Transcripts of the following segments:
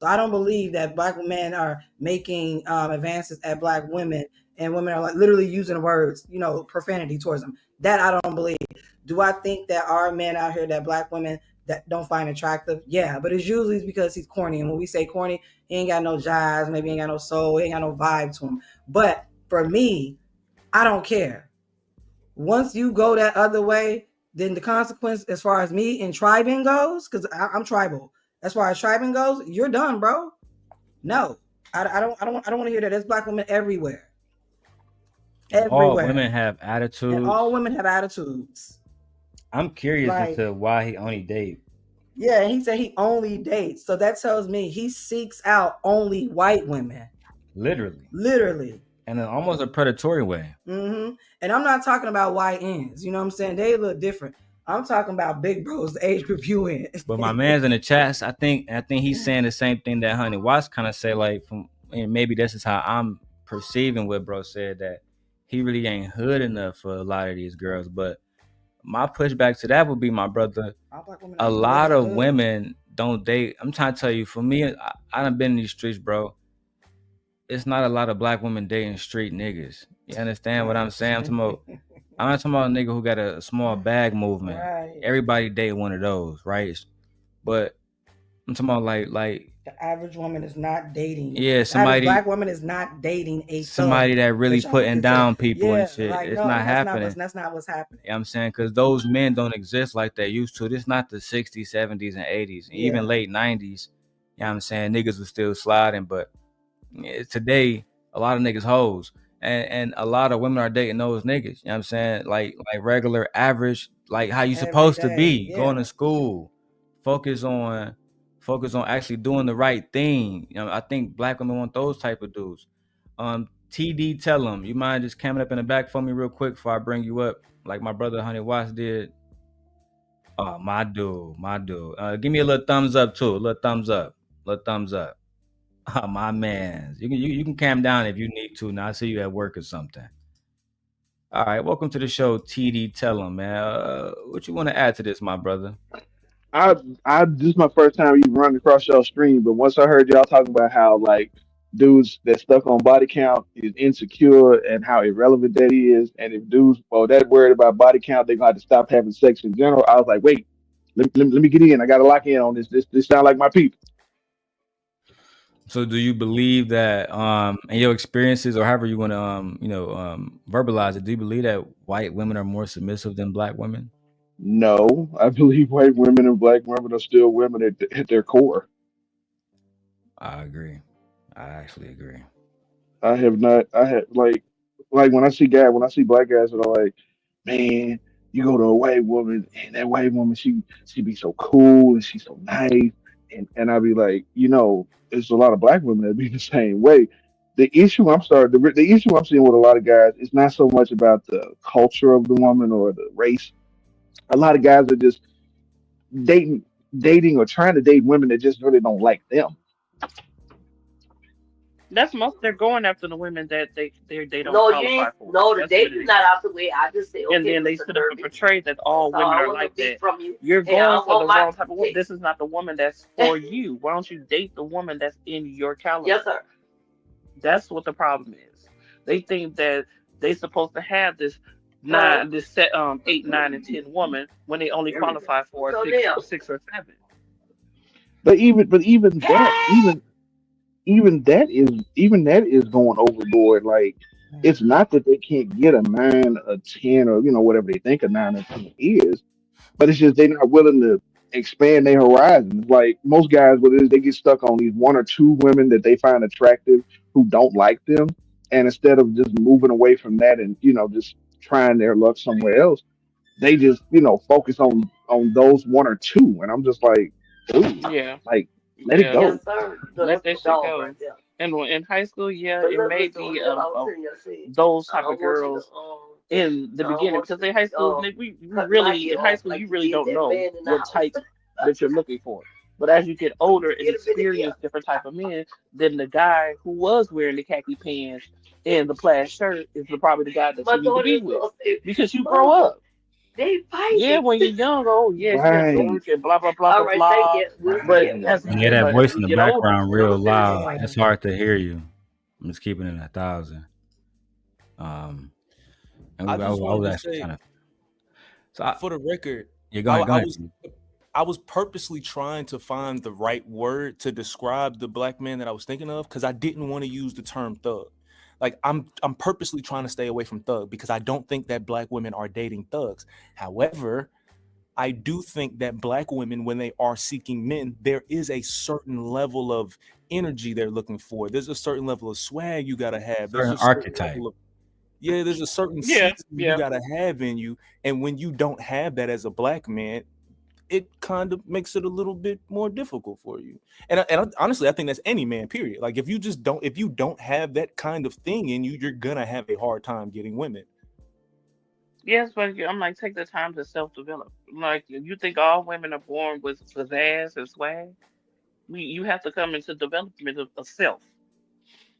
So I don't believe that black men are making advances at black women, and women are like literally using words, profanity towards them. That I don't believe. Do I think that are men out here that black women that don't find attractive? Yeah, but it's usually because he's corny. And when we say corny, he ain't got no jazz, maybe he ain't got no soul, he ain't got no vibe to him. But for me, I don't care. Once you go that other way, then the consequence, as far as me and tribing goes, because I'm tribal. As far as tribing goes, you're done, bro. No, I don't want to hear that. There's black women everywhere, And all everywhere, women have and all attitudes. women have attitudes. I'm curious as Like, to why he only date. yeah, he said he only dates, so that tells me he seeks out only white women, Literally. literally. And in almost a predatory way. And I'm not talking about YNs. You know what I'm saying? They look different. I'm talking about big bros, the age group you in. But my man's in the chats, I think he's saying the same thing that Honey Watts kind of say, like, and maybe this is how I'm perceiving what bro said, that he really ain't hood enough for a lot of these girls. But my pushback to that would be, my brother, a lot of women don't date. I'm trying to tell you, for me, I done been in these streets, bro. It's not a lot of black women dating street niggas. You understand what I'm saying? I'm not talking about a nigga who got a small bag movement. Right. Everybody date one of those, right? But I'm talking about like the average woman is not dating. Yeah, somebody, black woman is not dating a somebody that really putting down people and shit. Like, it's no, not happening. That's not what's happening. You know what I'm saying? Because those men don't exist like they used to. This not the 60s, 70s, and 80s, and even late 90s. You know what I'm saying? Niggas was still sliding, but today a lot of niggas hoes, and a lot of women are dating those niggas. You know what I'm saying? Like regular, average, like how you supposed to be, going to school, focus on actually doing the right thing. I think black women want those type of dudes. TD, tell them, you mind just coming up in the back for me real quick before I bring you up, like my brother Honey Watts did. Oh, my dude. Give me a little thumbs up too. A little thumbs up. Oh, my man. You can calm down if you need to. Now I see you at work or something. All right, welcome to the show, TD. Tell him, man. What you want to add to this, my brother? This is my first time even running across y'all stream, but once I heard y'all talking about how like dudes that stuck on body count is insecure and how irrelevant that is, and if dudes that worried about body count, they're gonna have to stop having sex in general. I was like, wait, let me get in. I gotta lock in on this. This sound like my people. So do you believe that in your experiences, or however you want to verbalize it, do you believe that white women are more submissive than black women? No, I believe white women and black women are still women at their core. I agree. I actually agree. I have not. I have like when I see black guys that are like, man, you go to a white woman and that white woman she be so cool and she's so nice, and I be like, there's a lot of black women that be the same way. The issue I'm seeing with a lot of guys is not so much about the culture of the woman or the race. A lot of guys are just dating dating or trying to date women that just really don't like them. That's most. They're going after the women that they don't No, you qualify ain't. for. No, the That's what date it is is. not out the way. I just say, And okay, then they Mr. sit up and Derby, portray that that's all all women I are want to like be that. from you. You're Hey, I going for the want my. wrong type of woman. Hey, This is not the woman that's for you. Why don't you date the woman that's in your yes, caliber? sir. That's what the problem is. They think that they supposed to have this Uh, nine, this set, 8, 9, and 10 woman when they only qualify for a so six, now, six or seven. But hey, even that is going overboard. Like it's not that they can't get a 9, a 10, or whatever they think a 9 or 10 is, but it's just they're not willing to expand their horizons. Like most guys, what it is, they get stuck on these one or two women that they find attractive who don't like them, and instead of just moving away from that and just trying their luck somewhere else, they just focus on those one or two, and I'm just like, dude, Yeah, like let it yeah. yes, go. sir. Let That's that the shit dog right go. there. And in high school, yeah, But it look, may Mr. be O'Neill, I was telling you, I said, those I type of don't want you to girls in the I don't beginning, want because you in high to school, we cut my really ear in high off school like you you really did don't that know man in the what house. type that you're looking for. But as you get older and Get him in the ear. experience different type of men, then the guy who was wearing the khaki pants and the plaid shirt is probably the guy that My you need to daughter be is with going to say, because you grow Mama, up. They fight. Yeah, when you're young, oh yes, you're Right. dark and blah blah blah All blah right, thank blah. you. We'll see But it one as day. Yeah, that as voice we in the get older, background you know real what I'm loud. saying? It's hard to hear you. I'm just keeping it 1,000. And I I just wanted was to actually say, trying to. So for the record, yeah, I, go I ahead. was I was purposely trying to find the right word to describe the black man that I was thinking of because I didn't want to use the term thug. Like I'm purposely trying to stay away from thug because I don't think that black women are dating thugs. However, I do think that black women, when they are seeking men, there is a certain level of energy they're looking for. There's a certain level of swag you gotta have. There's Certain a certain archetype. level of there's a certain Yeah, season you yeah. gotta have in you. And when you don't have that as a black man, it kind of makes it a little bit more difficult for you. And honestly, I think that's any man, period. Like if you don't have that kind of thing in you, you're gonna have a hard time getting women. Yes, but I'm like, take the time to self-develop. Like, you think all women are born with pizzazz and swag? You have to come into development of self.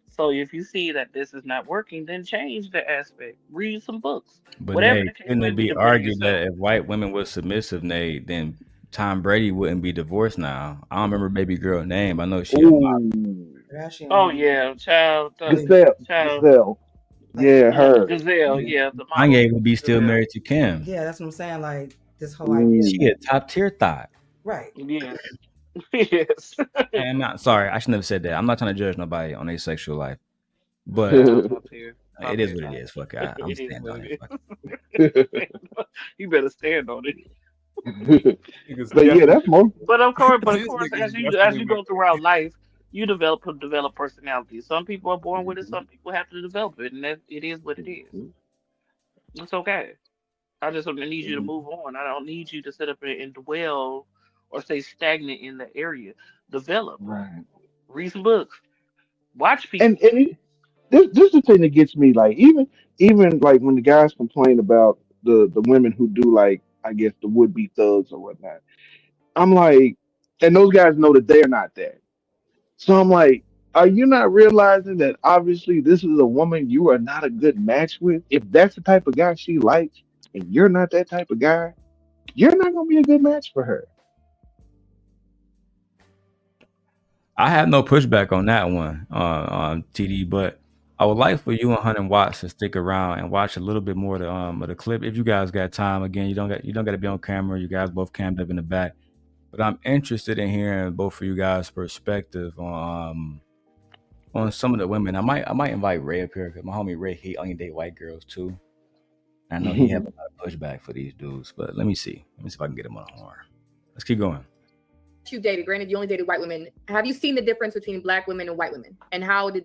So if you see that this is not working, then change the aspect. Read some books. But Whatever Nate, the case couldn't may it be be to better argued yourself. that if white women was submissive, Nate, then Tom Brady wouldn't be divorced now? I don't remember baby girl name. I know she a model. Ooh. Oh yeah, child, child, Giselle. Like, Yeah, yeah, her. Gazelle, yeah, the model Kanye would be still Gazelle. married to Kim. yeah, that's what I'm saying. Like this whole idea, She Ooh. a top tier thought. right? Yes, yes. And I'm not sorry, I should never said that. I'm not trying to judge nobody on their sexual life, but Child, top tier, it top is tier what it thought. is. Fuck it. I'm It is standing what on it it. is. Fuck it. You better stand on it. Niggas But yeah, definitely that's more. But of this course, nigga's as definitely you my go throughout life, you develop personality. Some people are born with it. Some people have to develop it, and that it is what it is. It's okay. I just need you to move on. I don't need you to sit up and dwell or stay stagnant in the area. Develop. Right. Read some books. Watch And people. this is the thing that gets me. Like even like when the guys complain about the women who do like I guess the would be thugs or whatnot. I'm like, and those guys know that they're not that. So I'm like, are you not realizing that obviously this is a woman you are not a good match with? If that's the type of guy she likes, and you're not that type of guy, you're not gonna be a good match for her. I have no pushback on that one, on TD, but I would like for you and Hunter Watts to stick around and watch a little bit more of the clip if you guys got time. Again, you don't got to be on camera. You guys both cammed up in the back, but I'm interested in hearing both of you guys' perspective on some of the women. I might invite Ray up here because my homie Ray he only date white girls too. I know he have a lot of pushback for these dudes, but let me see. Let me see if I can get him on the horn. Let's keep going. You dated, granted you only dated white women, have you seen the difference between black women and white women, and how did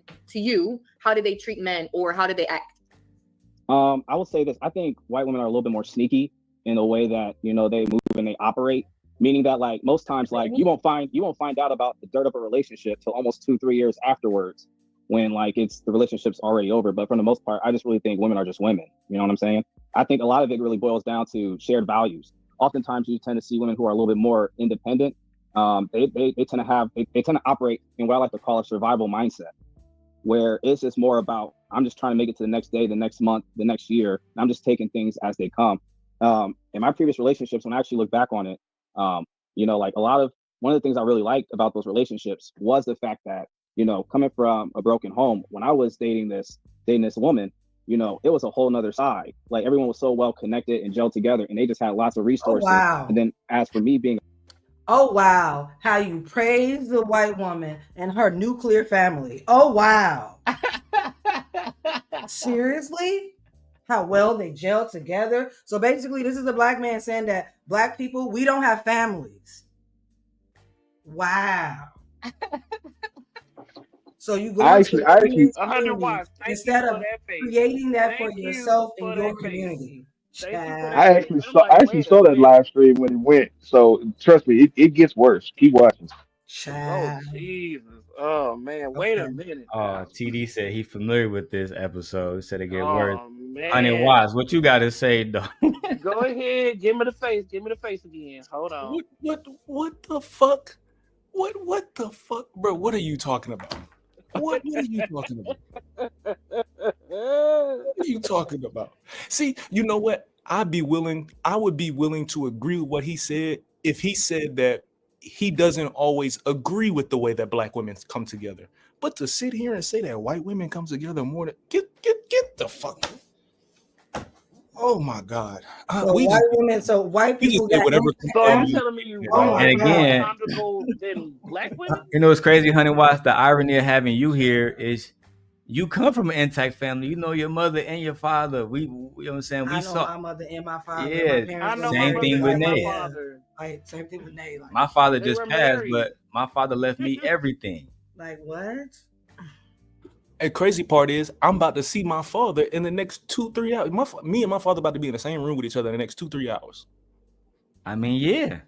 they treat men, or how did they act? I would say this. I think white women are a little bit more sneaky in the way that they move and they operate. Meaning that like most times, like you won't find out about the dirt of a relationship till almost 2-3 years afterwards, when like the relationship's already over. But for the most part, I just really think women are just women. You know what I'm saying? I think a lot of it really boils down to shared values. Oftentimes, you tend to see women who are a little bit more independent. They tend to operate in what I like to call a survival mindset, where it's just more about I'm just trying to make it to the next day, the next month, the next year. And I'm just taking things as they come. In my previous relationships, when I actually look back on it, like one of the things I really liked about those relationships was the fact that, coming from a broken home, when I was dating this woman, it was a whole nother side. Like everyone was so well connected and gelled together, and they just had lots of Oh resources. wow! And then as for me being Oh wow! How you praise the white woman and her nuclear family? Oh wow! Seriously? How well they gel together? So basically, this is a black man saying that black people, we don't have families. Wow. So you go I into actually, the I actually, women's 100 community watts. Thank you instead for of that face. creating that for Thank you yourself in for your that face. community. Thank you for Child. that face. I'm I like, actually wait a saw that minute. live stream when it went. So trust me, it gets worse. Keep watching. Oh Child. Jesus. Oh man. Wait a Okay. minute now. TD said he familiar with this episode. He said it get worse. Oh Honey man. Watts, what you got to say though? Go ahead. Give me the face. Give me the face again. Hold on. what the fuck? What the fuck, bro? What are you talking about? What are you talking about? What are you talking about? See, you know what? I would be willing to agree with what he said if he said that he doesn't always agree with the way that black women come together. But to sit here and say that white women come together more than get the fuck. Oh my God. So white we just people say got whatever impact. So you comes telling me Oh white my And women are more again, God. conjugal than black women? you know what's crazy, honey? Watch, the irony of having you here is you come from an intact family. You know your mother and your father. You know what I'm saying? I know my mother and my father. My Yeah, I parents were know my same married. thing mother with and my Nate. Yeah. father. Like same thing with Nate. Like, My father They just were passed, married. but my father left me everything. like what? And crazy part is, I'm about to see my father in the next 2-3 hours. Me and my father about to be in the same room with each other in the next 2-3 hours. I mean, yeah,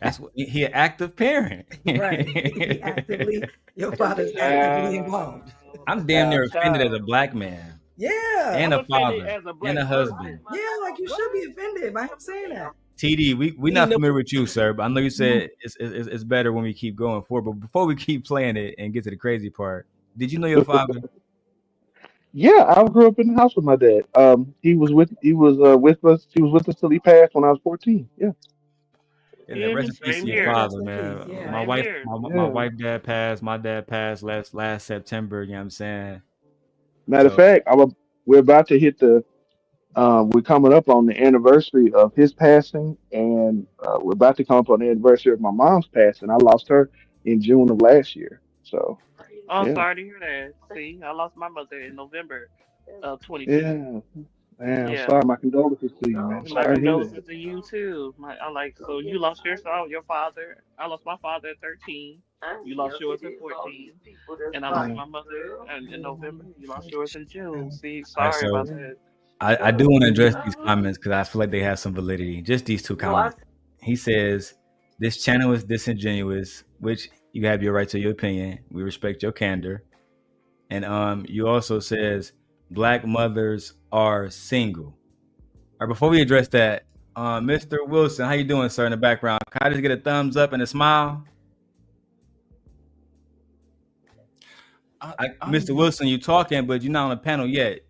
that's what he an active parent. Right. He actively, your father's actively involved. I'm damn near offended as a Child. black man Yeah. and I'm a offended father as a and black a husband. person. Yeah, like you should be offended by him saying that. TD, we He not never- familiar with you, sir, but I know you said it's better when we keep going forward. But before we keep playing it and get to the crazy part, did you know your father? Yeah, I grew up in the house with my dad. He was with us. He was with us till he passed when I was 14. Yeah, And the rest in peace Same to your Yeah, here. rest father, in peace. man. Yeah. My Same wife, here. my yeah. wife dad passed. My dad passed last September. You know what I'm saying? Matter of So fact, we're about to hit the. We're coming up on the anniversary of his passing, and we're about to come up on the anniversary of my mom's passing. I lost her in June of last year. So Oh, yeah, sorry to hear that. See, I lost my mother in November of 22. yeah. Man, I'm Yeah. sorry. My condolences to you, man. My Sorry to hear that. condolences to you too. I like so you lost your father. I lost my father at 13. You lost yours at 14. And I lost Yeah. my mother in November. You lost yours in June. See, all right, sorry about so that. I do want to address these comments because I feel like they have some validity. Just these two comments. He says this channel is disingenuous, which you have your right to your opinion. We respect your candor. And you also says black mothers are single. All right, before we address that, Mr. Wilson, how you doing, sir? In the background, can I just get a thumbs up and a smile? Mr. Wilson, you talking, but you're not on the panel yet.